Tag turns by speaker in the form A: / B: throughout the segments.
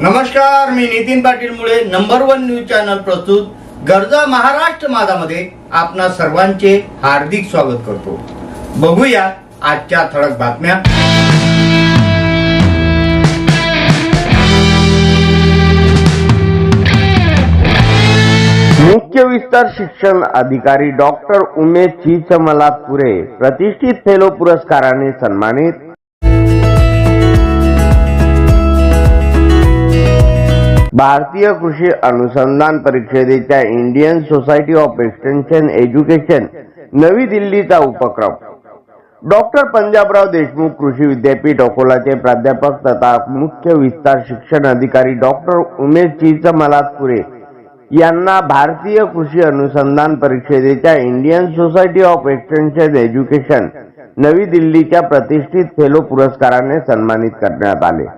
A: नमस्कार, मी नितीन पाटील मुळे number 1 news channel प्रस्तुत गरजा महाराष्ट्र माझामध्ये आपणा सर्वांचे हार्दिक स्वागत करतो। बघूया आजच्या ठळक बातम्या।
B: मुख्य विस्तार शिक्षण अधिकारी डॉक्टर उमेश चिचमलापुरे प्रतिष्ठित फेलो पुरस्काराने सन्मानित। भारतीय कृषी अनुसंधान परिषदेच्या Indian society of extension education नवी दिल्लीचा उपक्रम। डॉक्टर पंजाबराव देशमुख कृषी विद्यापीठ अकोलाचे प्राध्यापक तथा मुख्य विस्तार शिक्षण अधिकारी डॉक्टर उमेश चिचमलापुरे यांना भारतीय कृषी अनुसंधान परिषदेच्या Indian society of extension education नवी दिल्लीच्या प्रतिष्ठित फेलो पुरस्काराने सन्मानित करण्यात आले।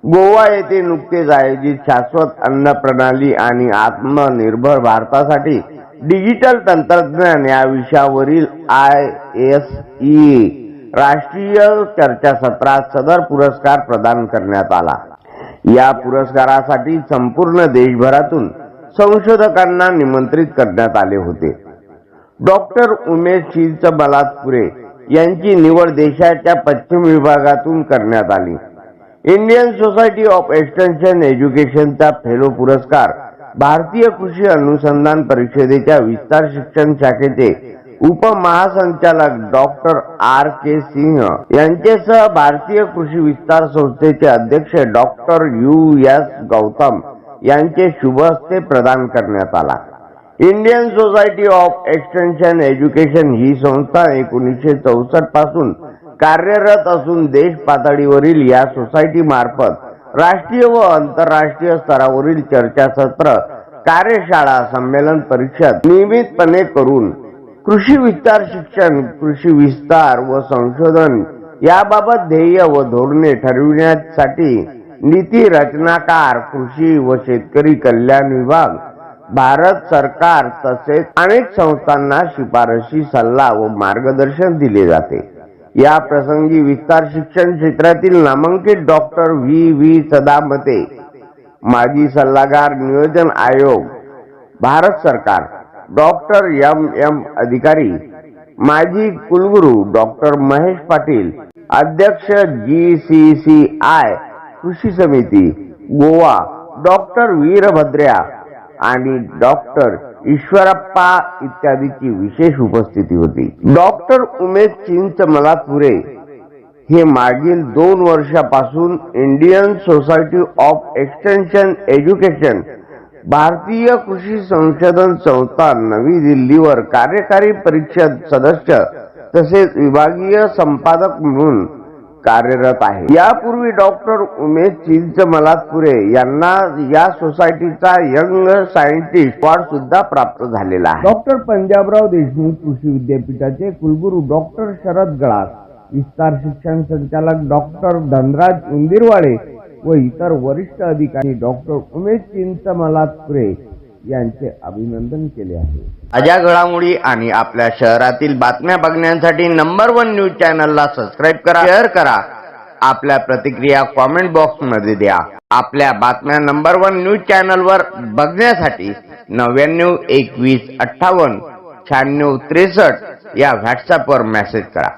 B: गोवा येथे नुकतेच आयोजित शाश्वत अन्न प्रणाली आणि आत्मनिर्भर भारतासाठी डिजिटल तंत्रज्ञान या विषयावरील ISE राष्ट्रीय चर्चासत्रात सदर पुरस्कार प्रदान करण्यात आला। या पुरस्कारासाठी संपूर्ण देशभरातून संशोधकांना निमंत्रित करण्यात आले होते। डॉक्टर उमेश चिचमलापुरे यांची निवड देशाच्या पश्चिम विभागातून करण्यात आली। इंडियन सोसायटी ऑफ एक्सटेन्शन एज्युकेशनचा फेलो पुरस्कार भारतीय कृषी अनुसंधान परिषदेच्या विस्तार शिक्षण शाखेचे उपमहासंचालक डॉक्टर RK सिंह यांच्यासह भारतीय कृषी विस्तार संस्थेचे अध्यक्ष डॉक्टर US गौतम यांचे शुभ हस्ते प्रदान करण्यात आला। Indian society of extension education ही संस्था 1964 पासून कार्यरत असून देश पातळीवरील या सोसायटी मार्फत राष्ट्रीय व आंतरराष्ट्रीय स्तरावरील चर्चासत्र, कार्यशाळा, संमेलन, परिषद नियमितपणे करून कृषी विस्तार शिक्षण, कृषी विस्तार व संशोधन याबाबत ध्येय व धोरणे ठरविण्यासाठी नीती रचनाकार, कृषी व शेतकरी कल्याण विभाग, भारत सरकार तसेच अनेक संस्थांना शिफारशी, सल्ला व मार्गदर्शन दिले जाते। या प्रसंगी विस्तार शिक्षण क्षेत्रातील नामांकित डॉक्टर V सदामते, माजी सल्लागार नियोजन आयोग, भारत सरकार, डॉक्टर MM अधिकारी, माजी कुलगुरू डॉक्टर महेश पाटील, अध्यक्ष GCCI कृषी समिती गोवा डॉक्टर वीरभद्र्या आणि डॉक्टर ईश्वरप्पा इत्यादीची विशेष उपस्थिती होती। डॉक्टर उमेश चिचमलापुरे हे मागील 2 वर्षापासून Indian society of extension education भारतीय कृषी संशोधन संस्था नवी दिल्लीवर कार्यकारी परिषद सदस्य तसेच विभागीय संपादक म्हणून कार्यरत आहे। यापूर्वी डॉक्टर उमेश चिचमलापुरे यांना या सोसायटीचा यंग सायंटिस्ट अवॉर्ड सुद्धा प्राप्त झालेला आहे। डॉक्टर पंजाबराव देशमुख कृषी विद्यापीठाचे कुलगुरू डॉक्टर शरद गळास, विस्तार शिक्षण संचालक डॉक्टर धनराज उंदीरवाडे व इतर वरिष्ठ अधिकारी डॉक्टर उमेश चिचमलापुरे यांचे अभिनंदन केले आहे।
A: ताज्या घडामोडी आणि आपल्या शहरातील बातम्या बघण्यासाठी नंबर 1 न्यूज चॅनलला सबस्क्राइब करा, शेअर करा, आपल्या प्रतिक्रिया कमेंट बॉक्स मध्ये द्या। आपल्या बातम्या नंबर 1 न्यूज चॅनलवर बघण्यासाठी 99 21 58 96 63 या व्हॉट्सअपवर मेसेज करा।